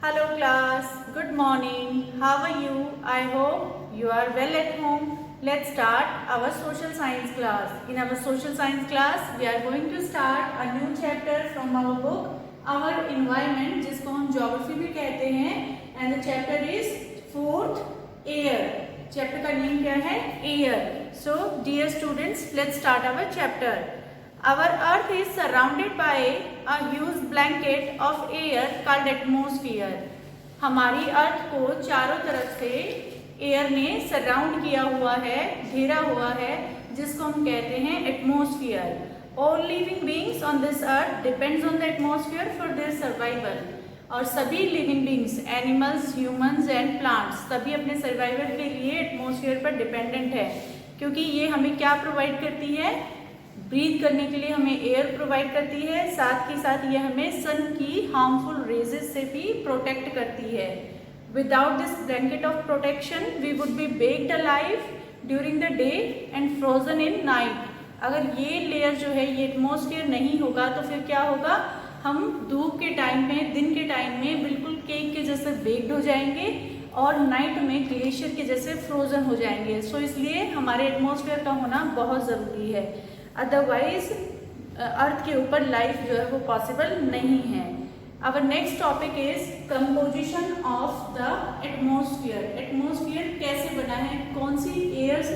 Hello class, good morning. How are you? I hope you are well at home. Let's start our social science class. In our social science class, we are going to start a new chapter from our book, Our Environment, जिसको हम geography भी कहते हैं. And the chapter is fourth, air. Chapter का name क्या है? Air. So, dear students, let's start our chapter. Our earth is surrounded by a huge blanket of air called atmosphere. हमारी अर्थ को चारों तरफ से एयर ने सराउंड किया हुआ है, घेरा हुआ है, जिसको हम कहते हैं atmosphere. All living beings on this earth depends on the atmosphere for their survival. और सभी living beings, animals, humans and plants, सभी अपने सर्वाइवल के लिए एटमॉस्फेयर पर डिपेंडेंट है, क्योंकि ये हमें क्या प्रोवाइड करती है? ब्रीथ करने के लिए हमें एयर प्रोवाइड करती है, साथ ही साथ ये हमें सन की हार्मफुल रेजेस से भी प्रोटेक्ट करती है. Without this blanket of protection we would be baked alive during the day and frozen in night. अगर ये लेयर जो है, ये एटमॉस्फेयर नहीं होगा तो फिर क्या होगा? हम धूप के टाइम में, दिन के टाइम में बिल्कुल केक के जैसे बेक्ड हो जाएंगे और नाइट में ग्लेशियर के जैसे फ्रोजन हो जाएंगे. सो इसलिए हमारे एटमॉस्फेयर का होना बहुत ज़रूरी है, अदरवाइज अर्थ के ऊपर लाइफ जो है वो पॉसिबल नहीं है. Our next topic is composition of the atmosphere. Atmosphere कैसे बना है, कौन सी एयर्स,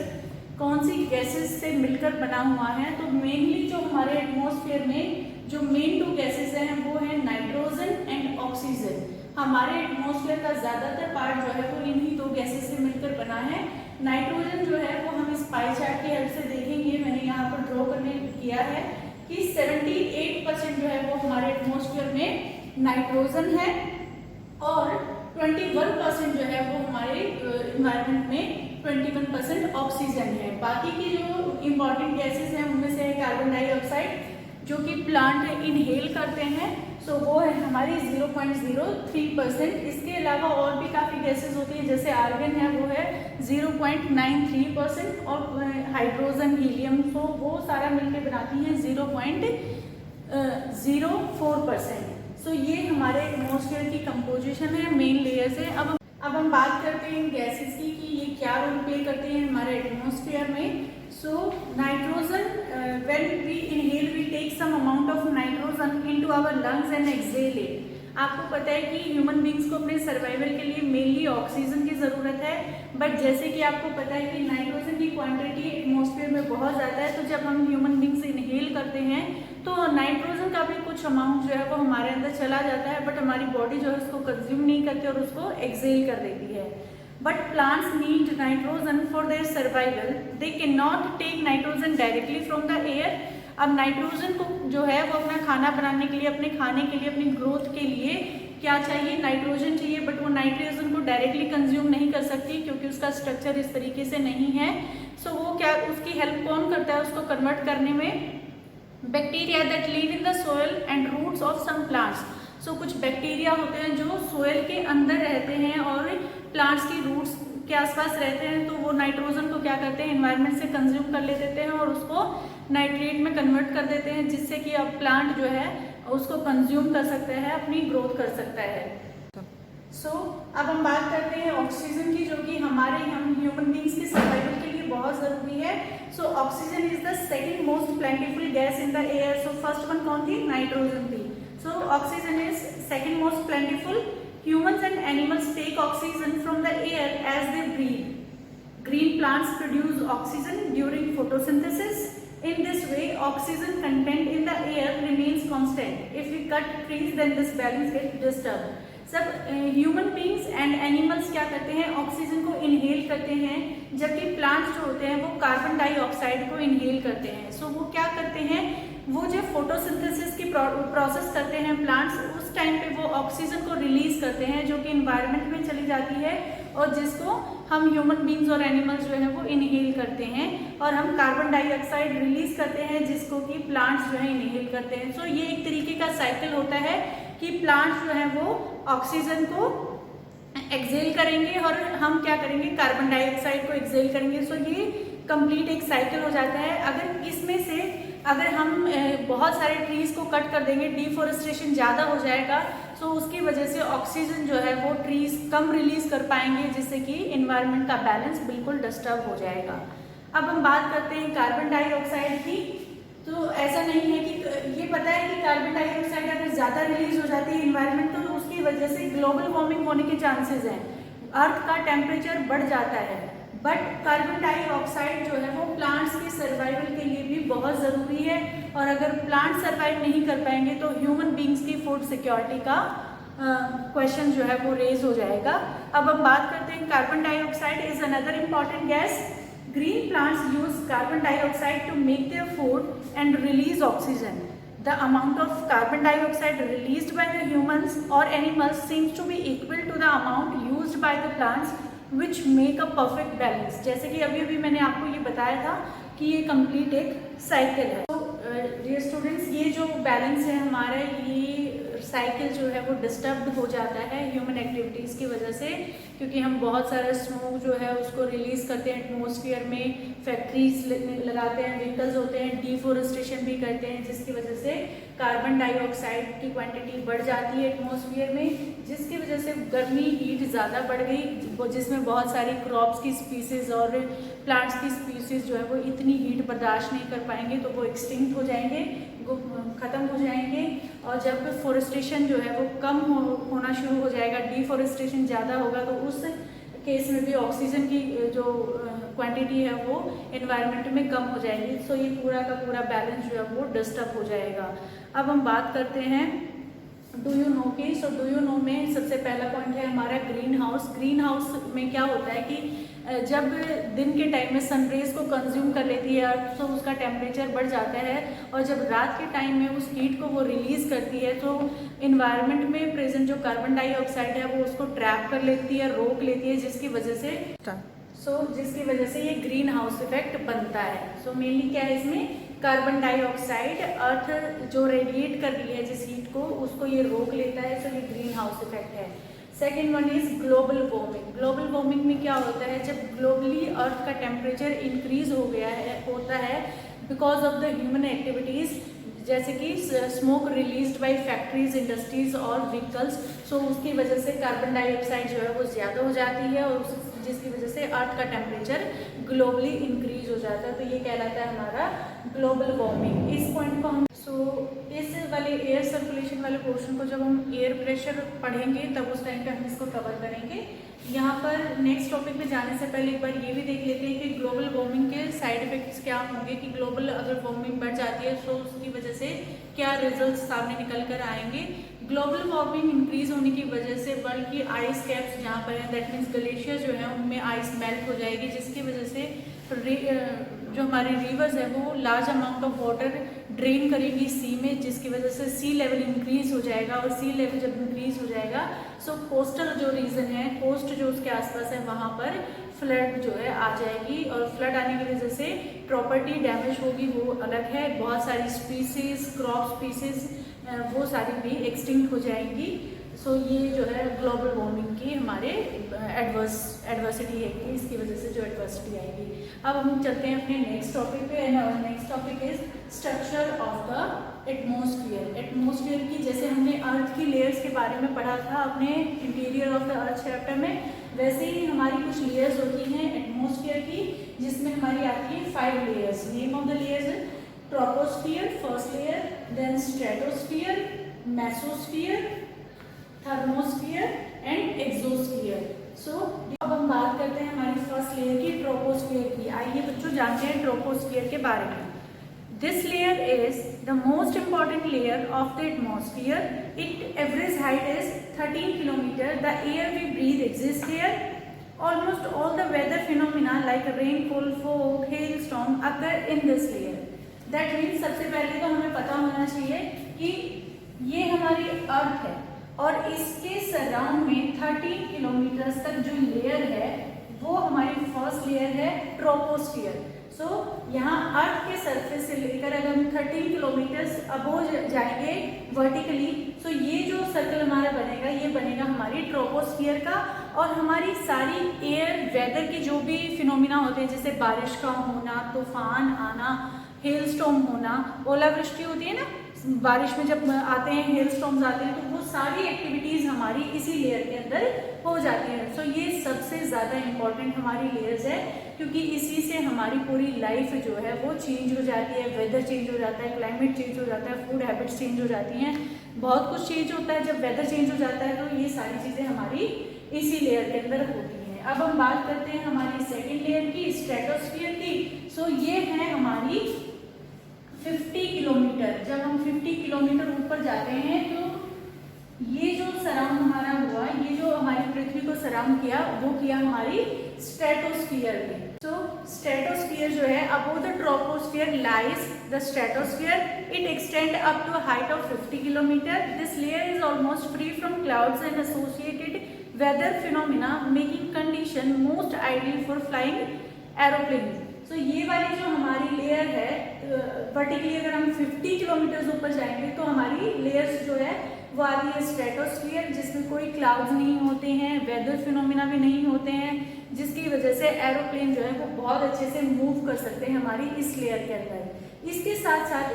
कौन सी गैसेस से मिलकर बना हुआ है? तो मेनली जो हमारे एटमॉस्फेयर में जो मेन 2 गैसेस हैं वो है नाइट्रोजन एंड ऑक्सीजन. हमारे एटमॉस्फेयर का ज़्यादातर पार्ट जो है वो इन्हीं 2 गैसेस से मिलकर बना है. नाइट्रोजन जो है वो हम इस पाई चार्ट की हेल्प से देखेंगे, मैंने यहाँ पर ड्रॉ करने किया है कि 78% जो है वो हमारे एटमॉस्फेयर में नाइट्रोजन है और 21% जो है वो हमारे इन्वायरमेंट में 21% ऑक्सीजन है. बाकी की जो इम्पॉर्टेंट गैसेस हैं उनमें से है कार्बन डाइऑक्साइड, जो कि प्लांट इनहेल करते हैं, सो वो है हमारी 0.03%. इसके अलावा और भी काफ़ी गैसेस होती हैं, जैसे आर्गन है वो है 0.93% और हाइड्रोजन, हीलियम, तो वो सारा मिलकर बनाती हैं 0.04%. सो ये हमारे एटमॉस्फेयर की कंपोजिशन है, मेन लेयर्स है. अब हम बात करते हैं गैसेस की कि ये क्या रोल प्ले करती हैं हमारे एटमॉस्फेयर में. So nitrogen, when we inhale we take some amount of nitrogen into our lungs and exhale it. आपको पता है कि ह्यूमन बींग्स को अपने सर्वाइवल के लिए मेनली ऑक्सीजन की ज़रूरत है, बट जैसे कि आपको पता है कि नाइट्रोजन की क्वांटिटी एटमॉस्फेयर में बहुत ज़्यादा है, तो जब हम ह्यूमन बींग्स इनहेल करते हैं तो नाइट्रोजन का भी कुछ अमाउंट जो है वो हमारे अंदर चला जाता है, बट हमारी बॉडी जो है उसको कंज्यूम नहीं करती और उसको एक्सहेल कर देती है. But plants need nitrogen for their survival. They cannot take nitrogen directly from the air. अब नाइट्रोजन को जो है वो अपना खाना बनाने के लिए, अपने खाने के लिए, अपनी ग्रोथ के लिए क्या चाहिए? नाइट्रोजन चाहिए, बट वो नाइट्रोजन को डायरेक्टली कंज्यूम नहीं कर सकती क्योंकि उसका स्ट्रक्चर इस तरीके से नहीं है. सो वो क्या, उसकी हेल्प कौन करता है उसको कन्वर्ट करने में? Bacteria that live in the soil and roots of some plants. So कुछ बैक्टीरिया होते हैं जो सोयल के अंदर रहते हैं और प्लांट्स की रूट्स के आसपास रहते हैं, तो वो नाइट्रोजन को क्या करते हैं? एनवायरनमेंट से कंज्यूम कर लेते हैं और उसको नाइट्रेट में कन्वर्ट कर देते हैं, जिससे कि अब प्लांट जो है उसको कंज्यूम कर सकता है, अपनी ग्रोथ कर सकता है. सो अब हम बात करते हैं ऑक्सीजन की, जो कि हम ह्यूमन बींग्स की सर्वाइवल के लिए बहुत ज़रूरी है. So oxygen is the second most प्लेंटिफुल gas in the air. So first one कौन थी? नाइट्रोजन थी. So oxygen is second most plentiful. Humans and animals take oxygen from the air as they breathe. Green plants produce oxygen during photosynthesis. In this way, oxygen content in the air remains constant. If we cut trees, then this balance gets disturbed. सब human beings and animals क्या करते हैं? Oxygen को inhale करते हैं, जबकि plants जो होते हैं वो कार्बन डाइऑक्साइड को इनहेल करते हैं. सो वो क्या करते हैं? वो जो फोटोसिंथेसिस की प्रोसेस करते हैं प्लांट्स, उस टाइम पे वो ऑक्सीजन को रिलीज करते हैं जो कि इन्वायरमेंट में चली जाती है और जिसको हम ह्यूमन बींग्स और एनिमल्स जो है वो इनहेल करते हैं, और हम कार्बन डाइऑक्साइड रिलीज करते हैं जिसको कि प्लांट्स जो है इनहेल करते हैं. सो ये एक तरीके का साइकिल होता है कि प्लांट्स जो है वो ऑक्सीजन को एक्सहेल करेंगे और हम क्या करेंगे? कार्बन डाइऑक्साइड को एक्सहेल करेंगे. सो ये कंप्लीट एक साइकिल हो जाता है. अगर इसमें से अगर हम बहुत सारे ट्रीज को कट कर देंगे, डिफोरेस्टेशन ज़्यादा हो जाएगा, सो उसकी वजह से ऑक्सीजन जो है वो ट्रीज कम रिलीज कर पाएंगे, जिससे कि इन्वायरमेंट का बैलेंस बिल्कुल डिस्टर्ब हो जाएगा। अब हम बात करते हैं कार्बन डाइऑक्साइड की। तो ऐसा नहीं है कि ये पता है कि कार्बन डाइऑक्साइड अगर ज़्यादा रिलीज हो जाती है इन्वायरमेंट तो उसकी वजह से ग्लोबल वार्मिंग होने के चांसेस हैं, अर्थ का टेम्परेचर बढ़ जाता है। बट कार्बन डाइऑक्साइड जो है वो प्लांट्स के सर्वाइवल के लिए भी बहुत ज़रूरी है, और अगर प्लांट सर्वाइव नहीं कर पाएंगे तो ह्यूमन बींग्स की फूड सिक्योरिटी का क्वेश्चन जो है वो रेज हो जाएगा। अब हम बात करते हैं carbon dioxide is another important gas. Green plants use carbon dioxide to make their food and release oxygen. The amount of carbon dioxide released by the humans or animals seems to be equal to the amount used by the plants, which make a perfect balance. जैसे कि अभी अभी मैंने आपको ये बताया था कि ये complete एक cycle है। तो dear students, ये जो बैलेंस है हमारा, ये साइकिल जो है वो डिस्टर्ब हो जाता है ह्यूमन एक्टिविटीज़ की वजह से, क्योंकि हम बहुत सारा स्मोक जो है उसको रिलीज़ करते हैं एटमॉस्फेयर में, फैक्ट्रीज लगाते हैं, व्हीकल्स होते हैं, डिफोरेस्टेशन भी करते हैं, जिसकी वजह से कार्बन डाइऑक्साइड की क्वांटिटी बढ़ जाती है एटमॉस्फेयर में, जिसकी वजह से गर्मी हीट ज़्यादा बढ़ गई, जिसमें बहुत सारी क्रॉप्स की स्पीसीज़ और प्लांट्स की स्पीसीज़ जो है वो इतनी हीट बर्दाश्त नहीं कर पाएंगे, तो वो एक्सटिंक्ट हो जाएंगे, ख़त्म हो जाएंगे। और जब फोरेस्टेशन जो है वो कम होना शुरू हो जाएगा, डिफोरेस्टेशन ज़्यादा होगा, तो उस केस में भी ऑक्सीजन की जो क्वांटिटी है वो एनवायरनमेंट में कम हो जाएगी। सो ये पूरा का पूरा बैलेंस जो है वो डिस्टर्ब हो जाएगा। अब हम बात करते हैं डू यू नो की। सो डू यू नो में सबसे पहला पॉइंट है हमारा ग्रीन हाउस। ग्रीन हाउस में क्या होता है कि जब दिन के टाइम में सनरेज को कंज्यूम कर लेती है अर्थ, तो उसका टेम्परेचर बढ़ जाता है, और जब रात के टाइम में उस हीट को वो रिलीज़ करती है तो इन्वायरमेंट में प्रेजेंट जो कार्बन डाइऑक्साइड है वो उसको ट्रैप कर लेती है, रोक लेती है, जिसकी वजह से ये ग्रीन हाउस इफेक्ट बनता है। सो मेनली क्या है इसमें, कार्बन डाइऑक्साइड अर्थ जो रेडिएट कर रही है जिस हीट को, उसको ये रोक लेता है, सो ये ग्रीन हाउस इफेक्ट है। Second one is global warming. Global warming में क्या होता है, जब ग्लोबली अर्थ का टेम्परेचर इंक्रीज हो गया होता है because of the human activities, जैसे कि smoke released by factories, industries और व्हीकल्स, सो उसकी वजह से कार्बन डाइऑक्साइड जो है वो ज़्यादा हो जाती है, और जिसकी वजह से अर्थ का टेम्परेचर ग्लोबली इंक्रीज हो जाता है, तो ये कहलाता है हमारा ग्लोबल वार्मिंग। इस पॉइंट को हम इस वाले एयर सर्कुलेशन वाले पोर्शन को जब हम एयर प्रेशर पढ़ेंगे तब उस टाइम पे हम इसको कवर करेंगे। यहाँ पर नेक्स्ट टॉपिक में जाने से पहले एक बार ये भी देख लेते हैं कि ग्लोबल वार्मिंग के साइड इफेक्ट्स क्या होंगे, कि ग्लोबल अगर वार्मिंग बढ़ जाती है तो उसकी वजह से क्या रिजल्ट सामने निकल कर आएंगे। ग्लोबल वार्मिंग इंक्रीज होने की वजह से वर्ल्ड की आइस कैप्स जहाँ पर हैं, दैट मीन्स ग्लेशियर जो है उनमें आइस मेल्ट हो जाएगी, जिसकी वजह से जो हमारी रिवर्स है वो large amount of water drain करेंगी सी में, जिसकी वजह से सी लेवल इंक्रीज हो जाएगा, और सी लेवल जब इंक्रीज हो जाएगा सो कोस्टल जो रीजन है, कोस्ट जो उसके आसपास है, वहाँ पर फ्लड जो है आ जाएगी, और फ्लड आने की वजह से प्रॉपर्टी डैमेज होगी, वो अलग है, बहुत सारी स्पीसीज, क्रॉप स्पीसीज वो सारी भी एक्सटिंक्ट हो जाएंगी। सो ये जो है ग्लोबल वार्मिंग की हमारे एडवर्सिटी है कि इसकी वजह से जो एडवर्सिटी आएगी। अब हम चलते हैं अपने नेक्स्ट टॉपिक पे, and our next topic is structure of the atmosphere. Atmosphere की, जैसे हमने अर्थ की लेयर्स के बारे में पढ़ा था अपने interior of the earth chapter में, वैसे ही हमारी कुछ लेयर्स होती हैं एटमॉस्फेयर की, जिसमें हमारी आती है 5 layers. Name of the layers है troposphere first layer, then stratosphere, mesosphere, thermosphere and exosphere. So अब हम बात करते हैं हमारी फर्स्ट लेयर की, ट्रोपोस्फियर की। आइए बच्चों जानते हैं ट्रोपोस्फियर के बारे में। This layer is the most important layer of the atmosphere. It average height is 13 kilometre. The air we breathe exist here. Almost all the weather phenomena like rainfall, fog, hailstorm occur in this layer. That means सबसे पहले तो हमें पता होना चाहिए कि ये हमारी अर्थ है, और इसके सराउंड में 13 किलोमीटर तक जो लेयर है वो हमारी फर्स्ट लेयर है ट्रोपोस्फियर। सो यहाँ अर्थ के सरफेस से लेकर अगर हम 13 किलोमीटर अबोव जाएंगे वर्टिकली, सो ये जो सर्कल हमारा बनेगा ये बनेगा हमारी ट्रोपोस्फियर का, और हमारी सारी एयर वेदर की जो भी फिनोमिना होते हैं, जैसे बारिश का होना, तूफान आना, हेलस्टॉर्म होना, ओलावृष्टि होती है ना बारिश में, जब आते हैं हेलस्टॉर्म्स आते हैं, तो वो सारी एक्टिविटीज हमारी इसी लेयर के अंदर हो जाती है। सो ये सबसे ज्यादा इंपॉर्टेंट हमारी लेयर्स है, क्योंकि इसी से हमारी पूरी लाइफ जो है वो चेंज हो जाती है, वेदर चेंज हो जाता है, क्लाइमेट चेंज हो जाता है, फूड हैबिट्स चेंज हो जाती हैं, बहुत कुछ चेंज होता है। जब वेदर चेंज हो जाता है तो ये सारी चीजें हमारी इसी लेयर के अंदर होती हैं। अब हम बात करते हैं हमारी सेकेंड लेयर की, स्ट्रेटोस्फीयर की। सो ये है हमारी 50 किलोमीटर। जब हम 50 किलोमीटर ऊपर जाते हैं तो ये जो सराउंड हमारा हुआ, ये जो हमारी पृथ्वी को सराउंड किया, वो किया हमारी स्ट्रेटोस्फीयर में। तो स्ट्रेटोस्फीयर जो है, above the troposphere lies the stratosphere, it extend up to height of 50 kilometre. This layer is almost free from clouds and associated weather phenomena, making condition most ideal for flying aeroplane. तो ये वाली जो हमारी layer है, particularly अगर हम 50 kilometre ऊपर जाएंगे तो हमारी लेयर्स जो है वो आती है स्ट्रेटोस्फीयर, जिसमें कोई क्लाउड्स नहीं होते हैं, वेदर फिनोमिना भी नहीं होते हैं, जिसकी वजह से एरोप्लेन जो है वो बहुत अच्छे से मूव कर सकते हैं हमारी इस लेयर के अंदर। इसके साथ साथ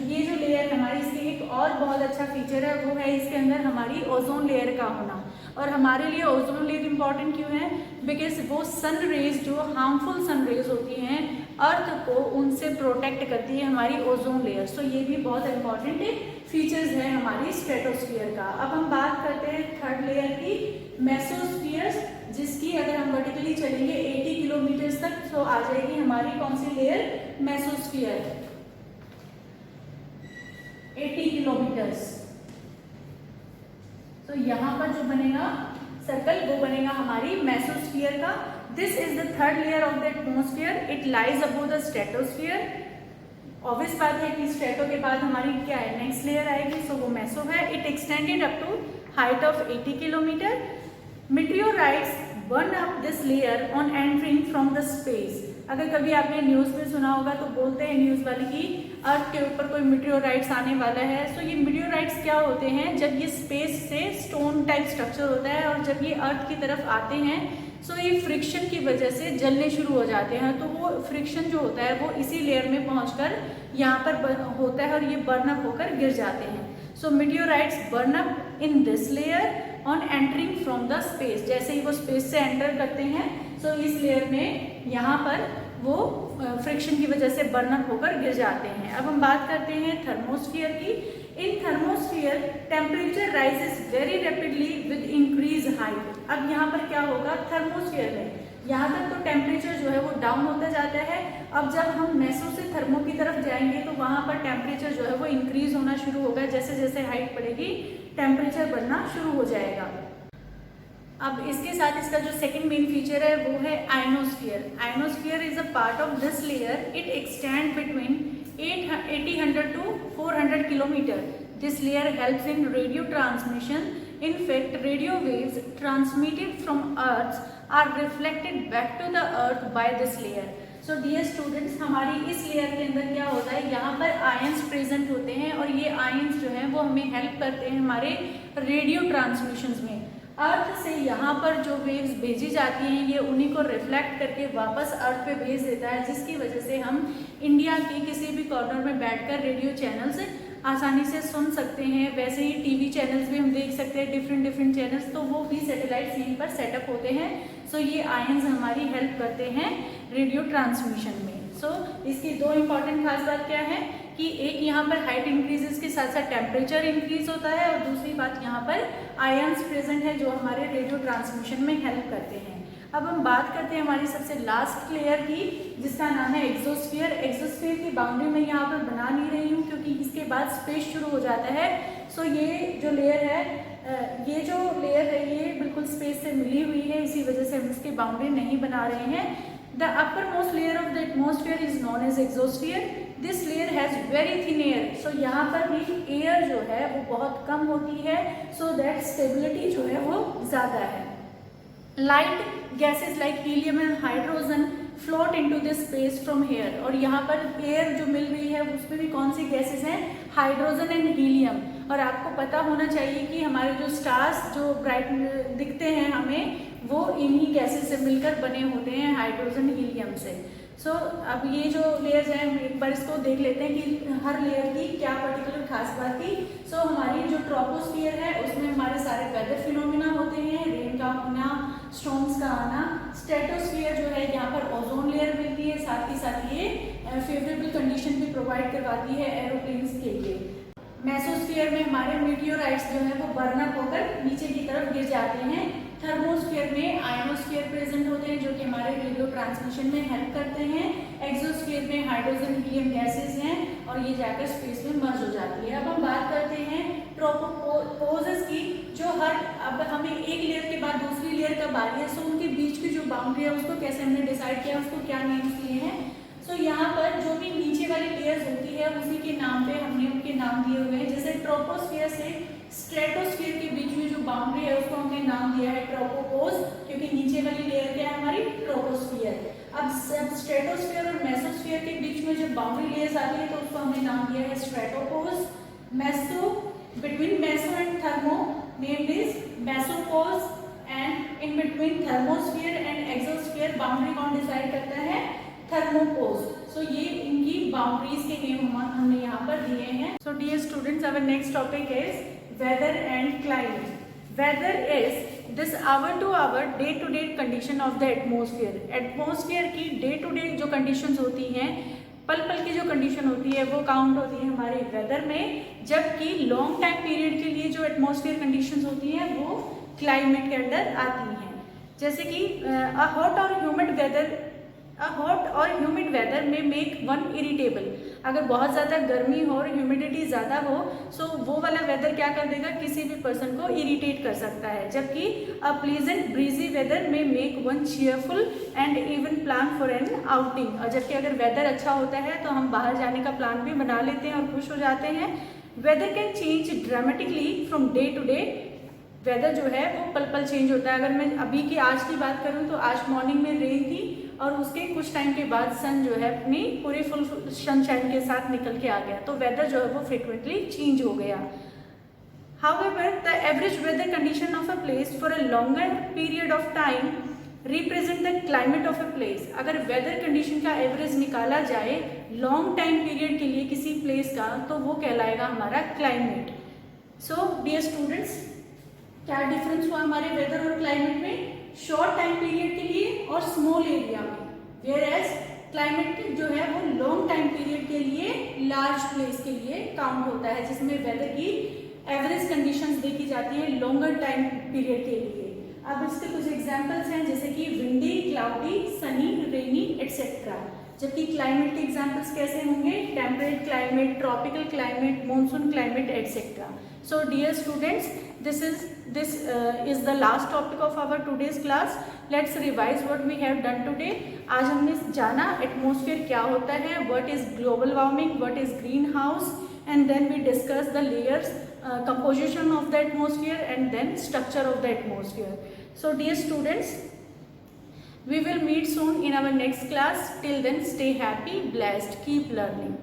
ये जो लेयर हमारी, इसकी एक और बहुत अच्छा फीचर है, वो है इसके अंदर हमारी ओजोन लेयर का होना। और हमारे लिए ओजोन लेयर इंपॉर्टेंट क्यों है? बिकॉज वो सन रेज, जो हार्मफुल सन रेज होती हैं अर्थ को, उनसे प्रोटेक्ट करती है हमारी ओजोन लेयर। सो ये भी बहुत इंपॉर्टेंट फीचर्स है हमारी स्ट्रेटोस्फीयर का। अब हम बात करते हैं थर्ड लेयर की, मेसोस्फीयर, जिसकी अगर हम वर्टिकली चलेंगे 80 किलोमीटर तक तो आ जाएगी हमारी कौन सी लेयर? Mesosphere, 80 kilometres. तो यहाँ पर जो बनेगा सर्कल, वो बनेगा हमारी मेसोस्फीयर का। This is the third layer of the atmosphere, it lies above the stratosphere. Obvious बात है कि स्ट्रेटो के बाद हमारी क्या है, नेक्स्ट लेयर आएगी, सो वो मेसो है। It extended up to height of 80 kilometre. Meteorites burn up this layer on entering from the space. अगर कभी आपने न्यूज़ में सुना होगा तो बोलते हैं न्यूज़ वाले की अर्थ के ऊपर कोई मीटियोराइट्स आने वाला है। सो ये मीटियोराइट्स क्या होते हैं? जब ये स्पेस से स्टोन टाइप स्ट्रक्चर होता है और जब ये अर्थ की तरफ आते हैं, सो ये फ्रिक्शन की वजह से जलने शुरू हो जाते हैं। तो वो फ्रिक्शन जो होता है वो इसी लेयर में पहुंचकर यहाँ पर होता है और ये बर्न अप होकर गिर जाते हैं। So meteorites burn up in this layer on entering from the space. जैसे ही वो स्पेस से एंटर करते हैं, सो इस लेयर में यहाँ पर वो फ्रिक्शन की वजह से बर्न अप होकर गिर जाते हैं। अब हम बात करते हैं थर्मोस्फीयर की। In thermosphere temperature rises very rapidly with increase height. अब यहाँ पर क्या होगा? थर्मोस्फीयर में यहाँ तक तो टेम्परेचर जो है वो डाउन होता जाता है। अब जब हम मेसो से थर्मो की तरफ जाएंगे तो वहाँ पर टेम्परेचर जो है वो इंक्रीज होना शुरू होगा। जैसे जैसे हाइट बढ़ेगी टेम्परेचर बढ़ना शुरू हो जाएगा। अब इसके साथ इसका जो सेकंड मेन फीचर है वो है ionosphere. Ionosphere is a part of this layer, it extend between 800 to 400 kilometre. This layer helps in radio transmission. In fact, radio waves transmitted from Earth are reflected back to the Earth by this layer. So dear students, हमारी इस layer के अंदर क्या होता है? यहाँ पर ions present होते हैं और ये आयंस जो हैं वो हमें हेल्प करते हैं हमारे रेडियो ट्रांसमिशंस में। अर्थ से यहाँ पर जो वेव्स भेजी जाती हैं ये उन्हीं को रिफ्लेक्ट करके वापस अर्थ पे भेज देता है, जिसकी वजह से हम इंडिया के किसी भी कॉर्नर में बैठकर रेडियो चैनल्स आसानी से सुन सकते हैं। वैसे ही टीवी चैनल्स भी हम देख सकते हैं, डिफरेंट चैनल्स, तो वो भी सैटेलाइट्स यहीं पर सेटअप होते हैं। सो ये आयंस हमारी हेल्प करते हैं रेडियो ट्रांसमिशन में। सो इसकी दो इंपॉर्टेंट खास बात क्या है कि एक यहाँ पर हाइट इंक्रीजेस के साथ साथ टेम्परेचर इंक्रीज होता है और दूसरी बात यहाँ पर आयंस प्रेजेंट है जो हमारे रेडियो ट्रांसमिशन में हेल्प करते हैं। अब हम बात करते हैं हमारी सबसे लास्ट लेयर की, जिसका नाम है एक्सोस्फीयर। एक्सोस्फीयर की बाउंड्री मैं यहाँ पर बना नहीं रही हूँ क्योंकि इसके बाद स्पेस शुरू हो जाता है। सो ये जो लेयर है ये बिल्कुल स्पेस से मिली हुई है, इसी वजह से हम इसकी बाउंड्री नहीं बना रहे हैं। The uppermost layer of the atmosphere is known as exosphere. This layer has very thin air. So यहाँ पर भी एयर जो है वो बहुत कम होती है, सो दैट स्टेबिलिटी जो है वो ज़्यादा है। Light gases like helium and hydrogen float into this space from here. और यहाँ पर एयर जो मिल रही है उसमें भी कौन सी गैसेस हैं? Hydrogen and helium. और आपको पता होना चाहिए कि हमारे जो स्टार्स जो ब्राइट दिखते हैं हमें, वो इन्हीं गैसेस से मिलकर बने होते हैं, हाइड्रोजन हीलियम से। सो अब ये जो लेयर्स हैं हम एक बार इसको देख लेते हैं कि हर लेयर की क्या पर्टिकुलर खास बात थी। सो हमारी जो ट्रोपोस्फियर है उसमें हमारे सारे वेदर फिनोमिना होते हैं, रेन का होना, स्टॉर्म्स का आना। स्ट्रेटोस्फियर जो है यहाँ पर ओजोन लेयर मिलती है, साथ ही साथ ये फेवरेबल कंडीशन भी प्रोवाइड करवाती है एरोप्लेन्स के लिए। मेसोस्फियर में हमारे मीटियोराइट्स जो है वो बर्न अप होकर नीचे की तरफ गिर जाते हैं। थर्मोस्फीयर में आयनोस्फीयर प्रेजेंट होते हैं जो कि हमारे रेडियो ट्रांसमिशन में हेल्प करते हैं। एक्सोस्फीयर में हाइड्रोजन हीलियम गैसेज हैं और ये जाकर स्पेस में मर्ज हो जाती है। अब हम बात करते हैं ट्रोपोपोजेस की, जो अब हमें एक लेयर के बाद दूसरी लेयर कब आ रही है, सो उनके बीच की जो बाउंड्री है उसको कैसे हमने डिसाइड किया, उसको क्या नेम्स दिए हैं। सो यहाँ पर जो भी नीचे वाली लेयर्स होती है उसी के नाम पे हमने उनके नाम दिए हुए हैं। जैसे ट्रोपोस्फियर से स्ट्रेटोस्फियर के बीच में जो बाउंड्री है उसको हमने नाम दिया है ट्रोपोपोज, क्योंकि नीचे वाली लेयर क्या है हमारी ट्रोपोस्फियर। अब स्ट्रेटोस्फियर और मेसोस्फियर के बीच में जो बाउंड्री लेयर्स आती है तो उसको हमने नाम दिया है stratopause. Meso, between meso and thermo name is mesopause, and in between thermosphere and exosphere boundary कौन डिसाइड करता है, थर्मोपोज। सो ये इनकी बाउंड्रीज के नेम हमने यहाँ पर दिए हैं। So dear students, our next topic is weather and climate. Weather is this hour to hour day to day condition of the atmosphere. Atmosphere की डे टू डे जो कंडीशंस होती हैं, पल पल की जो कंडीशन होती है वो काउंट होती है हमारे वेदर में, जबकि लॉन्ग टाइम पीरियड के लिए जो एटमोसफियर कंडीशंस होती हैं वो क्लाइमेट के अंडर आती हैं। जैसे कि अ हॉट और ह्यूमिड वेदर में मेक वन इरिटेबल। अगर बहुत ज़्यादा गर्मी हो और ह्यूमिडिटी ज़्यादा हो, सो वो वाला वेदर क्या कर देगा, किसी भी पर्सन को इरिटेट कर सकता है। जबकि अ प्लीजेंट ब्रीजी वेदर में make one cheerful and even plan for an outing. और जबकि अगर वेदर अच्छा होता है तो हम बाहर जाने का प्लान भी बना लेते हैं और खुश हो जाते हैं। Weather can change dramatically from day to day. Weather जो है वो पल पल चेंज होता है। अगर मैं अभी की आज की बात करूं तो आज मॉर्निंग में रेन थी और उसके कुछ टाइम के बाद सन जो है अपनी पूरी फुल सनशाइन के साथ निकल के आ गया, तो वेदर जो है वो फ्रिक्वेंटली चेंज हो गया। However, the average weather condition of a place for a longer period of time represent the climate of a place। अगर वेदर कंडीशन का एवरेज निकाला जाए लॉन्ग टाइम पीरियड के लिए किसी प्लेस का, तो वो कहलाएगा हमारा क्लाइमेट। सो डियर स्टूडेंट्स, क्या डिफरेंस हुआ हमारे वेदर और क्लाइमेट में, शॉर्ट टाइम पीरियड के लिए और स्मॉल एरिया में, वेयर एज क्लाइमेट जो है वो लॉन्ग टाइम पीरियड के लिए लार्ज प्लेस के लिए काउंट होता है, जिसमें वेदर की एवरेज कंडीशंस देखी जाती हैं लॉन्गर टाइम पीरियड के लिए। अब इसके कुछ एग्जांपल्स हैं, जैसे कि windy, cloudy, sunny, rainy etcetera. जबकि क्लाइमेट के एग्जांपल्स कैसे होंगे, temperate climate, tropical climate, monsoon climate etcetera. So dear students, this is the last topic of our today's class. Let's revise what we have done today. आज हमने जाना atmosphere क्या होता है, what is global warming, what is greenhouse, and then we discuss the layers, composition of the atmosphere, and then structure of the atmosphere. So dear students, we will meet soon in our next class. Till then, stay happy, blessed, keep learning.